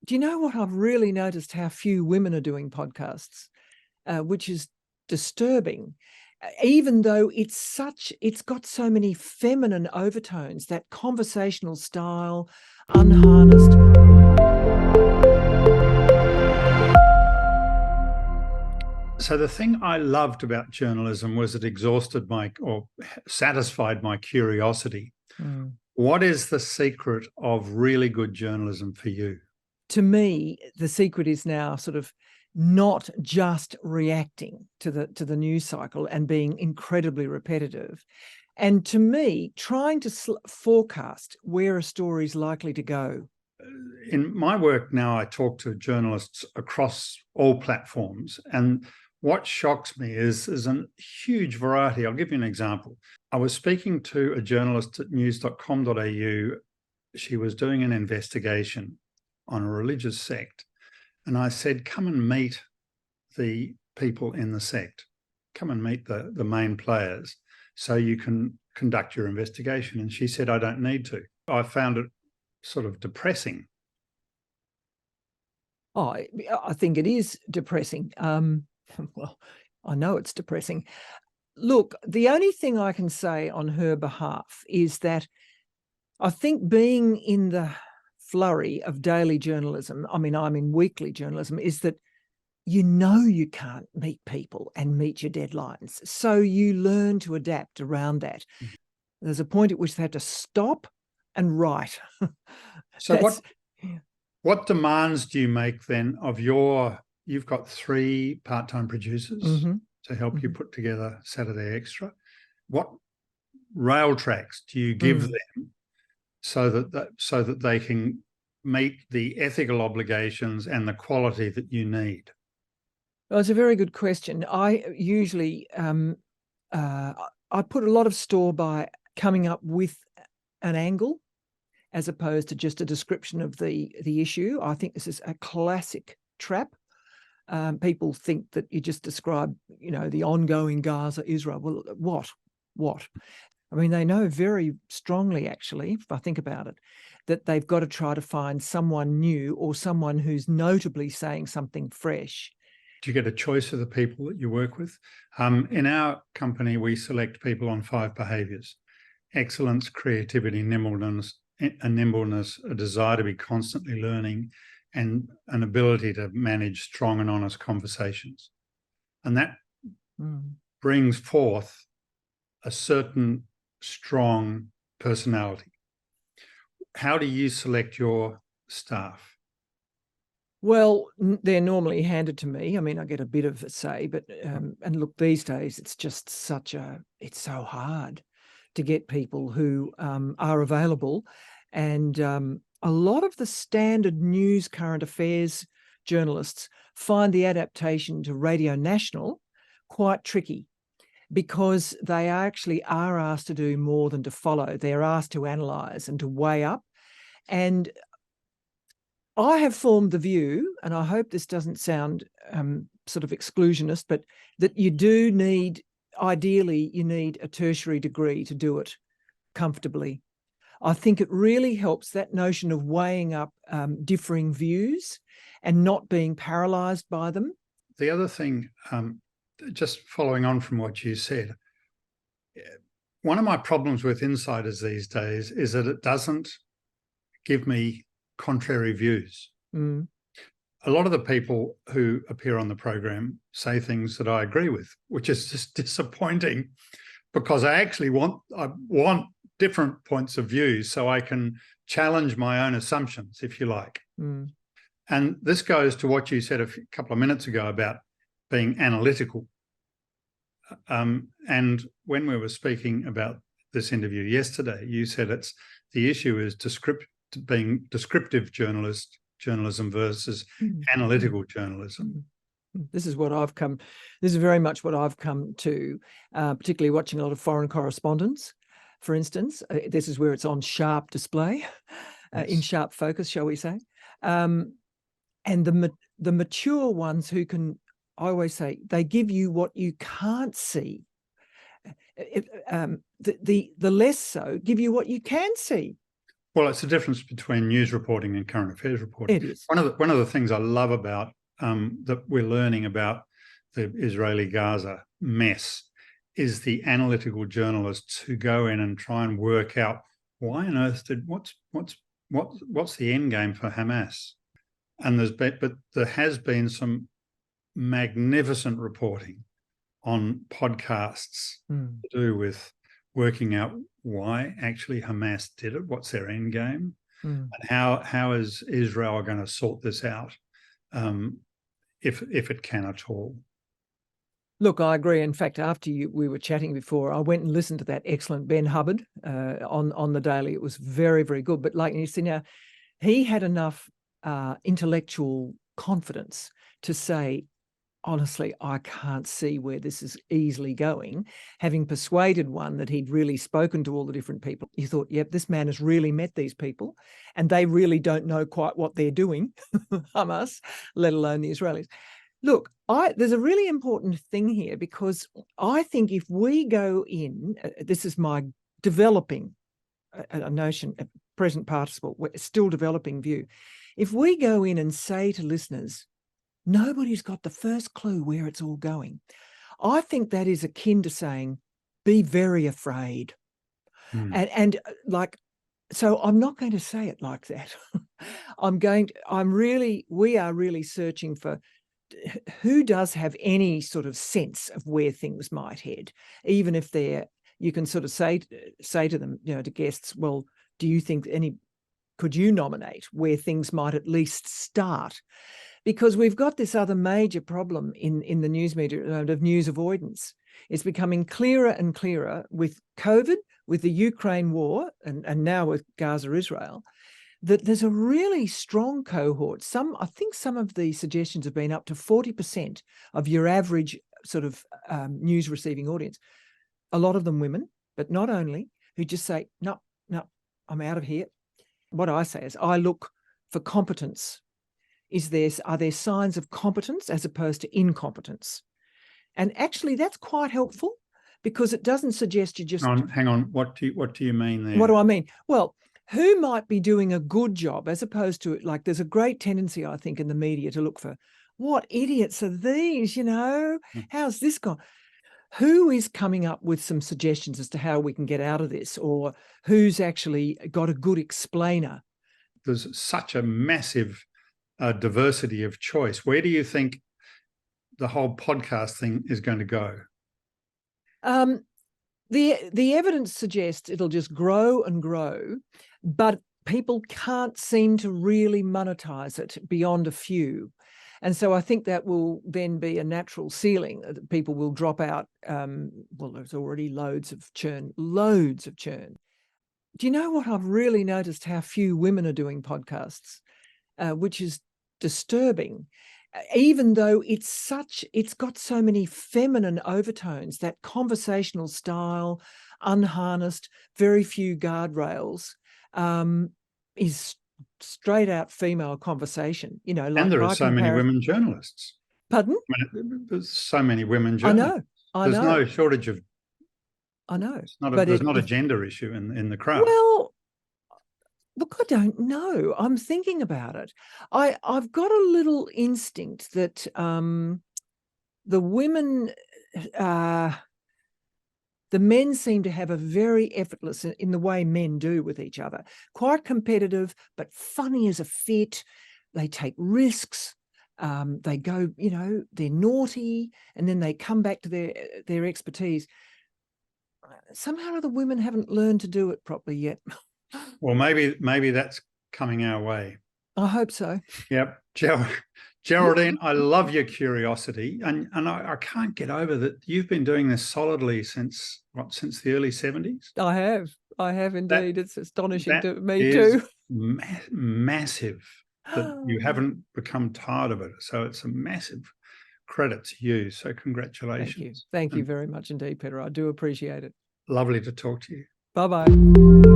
Do you know what? I've really noticed how few women are doing podcasts, which is disturbing, even though it's got so many feminine overtones, that conversational style, unharnessed. So the thing I loved about journalism was it exhausted or satisfied my curiosity. What is the secret of really good journalism for you? To me, the secret is now sort of not just reacting to the news cycle and being incredibly repetitive. And to me, trying to forecast where a story is likely to go. In my work now, I talk to journalists across all platforms, and what shocks me is a huge variety. I'll give you an example. I was speaking to a journalist at news.com.au. She was doing an investigation on a religious sect, and I said, come and meet the people in the sect. Come and meet the main players so you can conduct your investigation. And she said, I don't need to. I found it sort of depressing. Oh, I think it is depressing. Well, I know it's depressing. Look, the only thing I can say on her behalf is that I think being in the flurry of daily journalism, I mean, I'm in weekly journalism, is that you can't meet people and meet your deadlines. So you learn to adapt around that. There's a point at which they have to stop and write. So what demands do you make then of you've got 3 part-time producers to help you put together Saturday Extra. What rail tracks do you give them so that they can meet the ethical obligations and the quality that you need? Well, it's a very good question. I usually I put a lot of store by coming up with an angle as opposed to just a description of the issue. I think this is a classic trap. People think that you just describe, the ongoing Gaza, Israel. Well, what? I mean, they know very strongly, actually, if I think about it, that they've got to try to find someone new or someone who's notably saying something fresh. Do you get a choice of the people that you work with? In our company, we select people on 5 behaviours: excellence, creativity, nimbleness, a desire to be constantly learning, and an ability to manage strong and honest conversations. And that brings forth a certain strong personality. How do you select your staff? Well, they're normally handed to me. I mean, I get a bit of a say, but and look, these days it's just it's so hard to get people who are available. And a lot of the standard news, current affairs journalists find the adaptation to Radio National quite tricky, because they actually are asked to do more than to follow. They're asked to analyse and to weigh up. And I have formed the view, and I hope this doesn't sound sort of exclusionist, but that you do need, ideally, you need a tertiary degree to do it comfortably. I think it really helps, that notion of weighing up differing views and not being paralysed by them. The other thing, just following on from what you said, one of my problems with Insiders these days is that it doesn't give me contrary views. A lot of the people who appear on the program say things that I agree with, which is just disappointing, because I actually want different points of view so I can challenge my own assumptions, if you like. And this goes to what you said a couple of minutes ago about being analytical. And when we were speaking about this interview yesterday, you said the issue is being descriptive journalism versus analytical journalism. This is very much what I've come to, particularly watching a lot of foreign correspondence, for instance. This is where it's on sharp display, in sharp focus, shall we say. And the mature ones who can, I always say, they give you what you can't see. The less so give you what you can see. Well, it's the difference between news reporting and current affairs reporting. It is. One of the things I love about that we're learning about the Israeli-Gaza mess is the analytical journalists who go in and try and work out why on earth what's the end game for Hamas. And there has been some magnificent reporting on podcasts to do with working out why actually Hamas did it, what's their end game, and how is Israel going to sort this out, if it can at all. Look, I agree. In fact, after we were chatting before, I went and listened to that excellent Ben Hubbard on the Daily. It was very, very good. But like you see now, he had enough intellectual confidence to say, honestly, I can't see where this is easily going. Having persuaded one that he'd really spoken to all the different people, you thought, yep, this man has really met these people and they really don't know quite what they're doing, Hamas, let alone the Israelis. Look, there's a really important thing here, because I think if we go in, this is my developing a notion, a present participle, still developing view. If we go in and say to listeners, nobody's got the first clue where it's all going, I think that is akin to saying, be very afraid. And like, so I'm not going to say it like that. We are really searching for who does have any sort of sense of where things might head, even if you can sort of say to them, to guests, well, do you think could you nominate where things might at least start? Because we've got this other major problem in the news media of news avoidance. It's becoming clearer and clearer with COVID, with the Ukraine war, and now with Gaza, Israel, that there's a really strong cohort. I think some of the suggestions have been up to 40% of your average sort of news receiving audience. A lot of them women, but not only, who just say, no, I'm out of here. What I say is I look for competence. Are there signs of competence as opposed to incompetence? And actually that's quite helpful, because it doesn't suggest you just... Hang on. What do you mean there? What do I mean? Well, who might be doing a good job, as opposed to, like, there's a great tendency, I think, in the media to look for, what idiots are these, how's this gone? Who is coming up with some suggestions as to how we can get out of this, or who's actually got a good explainer? There's such a massive diversity of choice. Where do you think the whole podcast thing is going to go? The evidence suggests it'll just grow and grow, but people can't seem to really monetize it beyond a few. And so I think that will then be a natural ceiling. People will drop out. Well, there's already loads of churn. Do you know what I've really noticed? How few women are doing podcasts, which is disturbing. Even though it's got so many feminine overtones, that conversational style, unharnessed, very few guardrails, is straight out female conversation, like, and there are so many women journalists. Pardon? There's so many women journalists. I know. There's no shortage of... I know. There's not a gender issue in the crowd. Well, look, I don't know. I'm thinking about it. I've got a little instinct that the women... the men seem to have a very effortless in the way men do with each other. Quite competitive, but funny as a fit. They take risks. They go, they're naughty, and then they come back to their expertise. Somehow the women haven't learned to do it properly yet. Well, maybe that's coming our way. I hope so. Yep. Geraldine, I love your curiosity, and I can't get over that you've been doing this solidly since the early 70s? I have indeed. It's astonishing to me too. too. Massive that you haven't become tired of it. So it's a massive credit to you. So congratulations. Thank you very much indeed, Peter. I do appreciate it. Lovely to talk to you. Bye-bye.